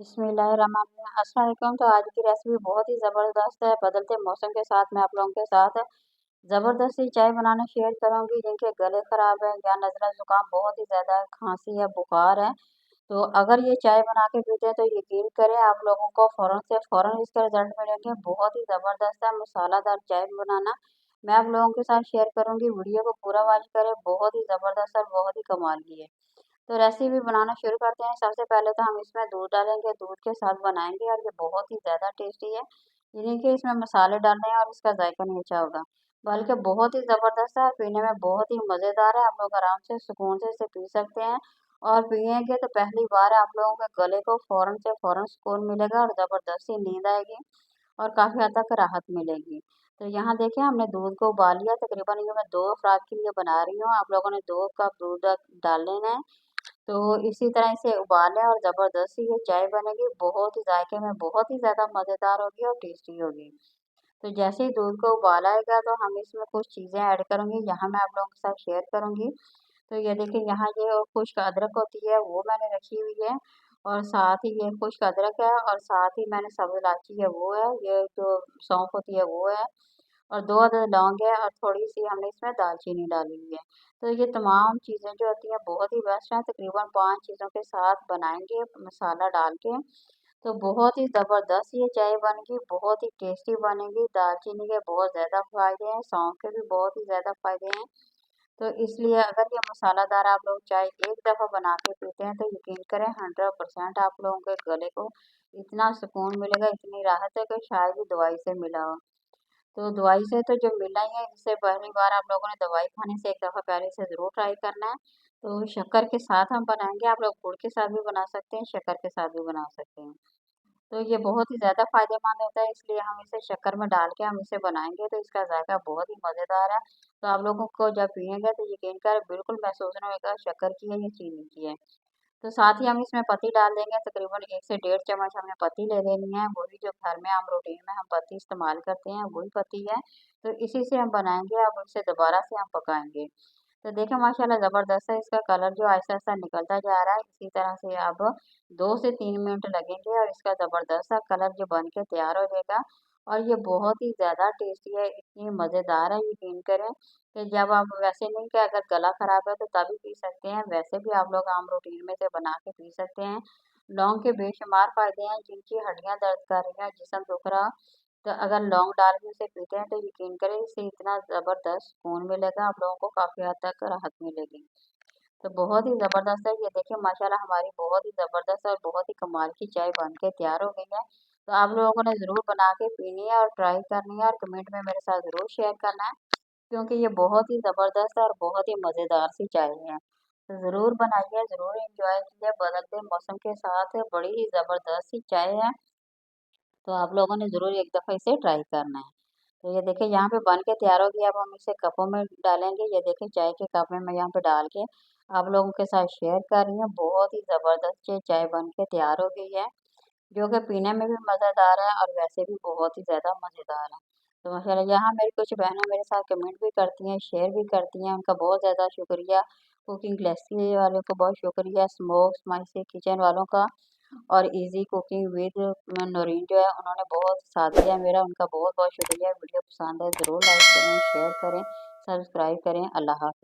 बिस्मिल्लाहिर्रहमानिर्रहीम। अस्सलाम वालेकुम। तो आज की रेसिपी बहुत ही ज़बरदस्त है। बदलते मौसम के साथ मैं आप लोगों के साथ ज़बरदस्त सी चाय बनाना शेयर करूंगी। जिनके गले ख़राब है या नज़ला ज़ुकाम बहुत ही ज़्यादा है, खांसी है, बुखार है, तो अगर ये चाय बना के पीते हैं तो यकीन करें आप लोगों को फ़ौरन से फ़ौरन इसके रिजल्ट मिलेंगे। बहुत ही ज़बरदस्त है मसालादार चाय बनाना मैं आप लोगों के साथ शेयर करूंगी। वीडियो को पूरा वॉच करें, बहुत ही ज़बरदस्त और बहुत ही कमाल की है। तो रेसिपी बनाना शुरू करते हैं। सबसे पहले तो हम इसमें दूध डालेंगे, दूध के साथ बनाएंगे और ये बहुत ही ज़्यादा टेस्टी है। यानी कि इसमें मसाले डालने हैं और इसका जायका नहीं अच्छा होगा, बल्कि बहुत ही ज़बरदस्त है। पीने में बहुत ही मज़ेदार है। आप लोग आराम से सुकून से इसे पी सकते हैं और पिएंगे तो पहली बार आप लोगों के गले को फ़ौरन से फ़ौरन सुकून मिलेगा और ज़बरदस्त सी नींद आएगी और काफ़ी हद तक राहत मिलेगी। तो यहाँ देखिए हमने दूध को उबाल लिया। तकरीबन ये मैं 2 अफराद के लिए बना रही हूँ। आप लोगों ने 2 कप दूध डाल लेना है। तो इसी तरह इसे उबालें और ज़बरदस्त ये चाय बनेगी। बहुत ही जायके में बहुत ही ज़्यादा मज़ेदार होगी और टेस्टी होगी। तो जैसे ही दूध को उबाल आएगा तो हम इसमें कुछ चीज़ें ऐड करूँगी, यहाँ मैं आप लोगों के साथ शेयर करूँगी। तो ये देखिए यहाँ ये खुश्क अदरक होती है वो मैंने रखी हुई है और साथ ही ये खुश्क अदरक है और साथ ही मैंने सब्ज़ इलायची है वो है, ये जो सौंफ होती है वो है और 2 अदद लौंग है और थोड़ी-सी हमने इसमें दालचीनी डाली हुई है। तो ये तमाम चीज़ें जो होती हैं बहुत ही बेस्ट हैं। तकरीबन 5 चीज़ों के साथ बनाएँगे मसाला डाल के, तो बहुत ही ज़बरदस्त ये चाय बनेगी, बहुत ही टेस्टी बनेगी। दालचीनी के बहुत ज़्यादा फ़ायदे हैं, सौंफ के भी बहुत ही ज़्यादा फ़ायदे हैं। तो इसलिए अगर ये मसालादार आप लोग चाय एक दफ़ा बना के पीते हैं तो यकीन करें 100% आप लोगों के गले को इतना सुकून मिलेगा, इतनी राहत है कि शायद ही दवाई से मिला हो। तो दवाई से तो जो मिला ही है, इससे पहली बार आप लोगों ने दवाई खाने से एक दफ़ा पहले इसे ज़रूर ट्राई करना है। तो शक्कर के साथ हम बनाएँगे, आप लोग गुड़ के साथ भी बना सकते हैं, शक्कर के साथ भी बना सकते हैं। तो ये बहुत ही ज़्यादा फ़ायदेमंद होता है, इसलिए हम इसे शक्कर में डाल के हम इसे बनाएँगे तो इसका ज़ायका बहुत ही मज़ेदार है। तो आप लोगों को जब पिएँगे तो यकीन कर बिल्कुल महसूस नहीं होगा शक्कर की है या चीनी की है। तो साथ ही हम इसमें पत्ती डाल देंगे। तकरीबन 1 से डेढ़ चम्मच हमने पत्ती ले लेनी है, वही जो घर में हम रूटीन में हम पत्ती इस्तेमाल करते हैं वही पत्ती है। तो इसी से हम बनाएँगे, अब इसे दोबारा से हम पकाएँगे। तो देखिए माशाल्लाह ज़बरदस्त है, इसका कलर जो आहिस्ता-आहिस्ता निकलता जा रहा है। इसी तरह से अब 2 से 3 मिनट लगेंगे और इसका ज़बरदस्त सा कलर जो बन के तैयार हो जाएगा और ये बहुत ही ज़्यादा टेस्टी है, इतनी मज़ेदार है यकीन करें कि जब आप वैसे नहीं कि अगर गला ख़राब है तो तभी पी सकते हैं, वैसे भी आप लोग आम रूटीन में से बना के पी सकते हैं। लौंग के बेशुमार फ़ायदे हैं, जिनकी हड्डियाँ दर्द कर रही हैं, जिस्म दुख रहा, तो अगर लौंग डाल के इसे पीते हैं तो यकीन करें इससे इतना ज़बरदस्त सुकून मिलेगा, आप लोगों को काफ़ी हद तक राहत मिलेगी। तो बहुत ही ज़बरदस्त है, ये देखिए माशाल्लाह हमारी बहुत ही ज़बरदस्त और बहुत ही कमाल की चाय बन के तैयार हो गई है। तो आप लोगों ने ज़रूर बना के पीनी है और ट्राई करनी है और कमेंट में मेरे साथ ज़रूर शेयर करना है, क्योंकि ये बहुत ही ज़बरदस्त और बहुत ही मज़ेदार सी चाय है। तो ज़रूर बनाइए, ज़रूर एंजॉय कीजिए, बदलते मौसम के साथ बड़ी ही ज़बरदस्त सी चाय है। तो आप लोगों ने ज़रूर एक दफ़ा इसे ट्राई करना है। तो ये देखिए यहाँ पे बन के तैयार हो गया। अब हम इसे कपों में डालेंगे। ये देखिए चाय के कप में मैं यहाँ पे डाल के आप लोगों के साथ शेयर कर रही हूँ। बहुत ही ज़बरदस्त ये चाय बन के तैयार हो गई है, जो कि पीने में भी मज़ेदार है और वैसे भी बहुत ही ज़्यादा मज़ेदार है। तो माशाल्लाह यहाँ मेरी कुछ बहनें मेरे साथ कमेंट भी करती हैं, शेयर भी करती हैं, उनका बहुत ज़्यादा शुक्रिया। कुकिंग क्लासेस वालों को बहुत शुक्रिया, स्मोक स्पाइसी किचन वालों का और इजी कुकिंग विद नौरीन जो है उन्होंने बहुत साथ दिया मेरा, उनका बहुत-बहुत शुक्रिया। वीडियो पसंद है ज़रूर लाइक करें, शेयर करें, सब्सक्राइब करें। अल्लाह हाफ़िज़।